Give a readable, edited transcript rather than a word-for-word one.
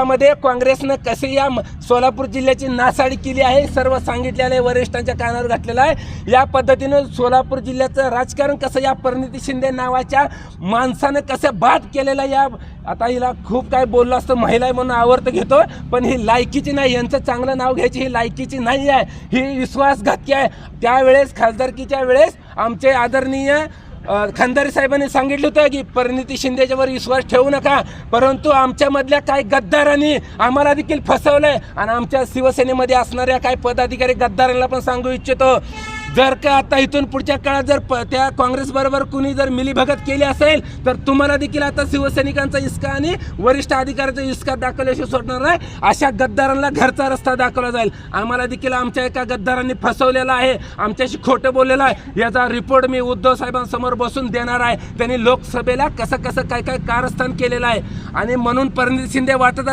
मध्ये काँग्रेसनं कसे या सोलापूर जिल्ह्याची नासाडी केली आहे सर्व सांगितलेलं आहे, वरिष्ठांच्या कानावर घातलेलं आहे। या पद्धतीनं सोलापूर जिल्ह्याचं राजकारण कसं या परिणिती शिंदे नावाच्या माणसानं कसं बाद केलेलं या आता हिला खूप काय बोललं असतं, महिला म्हणून आवर्त घेतो, पण ही लायकीची नाही, यांचं चांगलं नाव घ्यायची ही लायकीची नाही आहे, ही विश्वासघातकी आहे। त्यावेळेस खासदारकीच्या वेळेस आमचे आदरणीय खंदारे साहेबांनी सांगितलं होतं की परिणिती शिंदेच्यावर विश्वास ठेवू नका, परंतु आमच्यामधल्या काही गद्दारांनी आम्हाला देखील फसवलंय आणि आमच्या शिवसेनेमध्ये असणाऱ्या काही पदाधिकारी गद्दारांना पण सांगू इच्छितो, जर का आता इथून पुढच्या काळात जर त्या काँग्रेसबरोबर कुणी जर मिलीभगत केली असेल तर तुम्हाला देखील आता शिवसैनिकांचा इसका आणि वरिष्ठ अधिकाऱ्याचा इसका दाखवल्याशिवाय सोडणार नाही। अशा गद्दारांना घरचा रस्ता दाखवला जाईल। आम्हाला देखील आमच्या एका गद्दारांनी फसवलेलं आहे, आमच्याशी खोटं बोललेलं आहे, याचा रिपोर्ट मी उद्धव साहेबांसमोर बसून देणार आहे। त्यांनी लोकसभेला कसं काय कारस्थान केलेलं आहे आणि म्हणून परिणिती शिंदे वाटत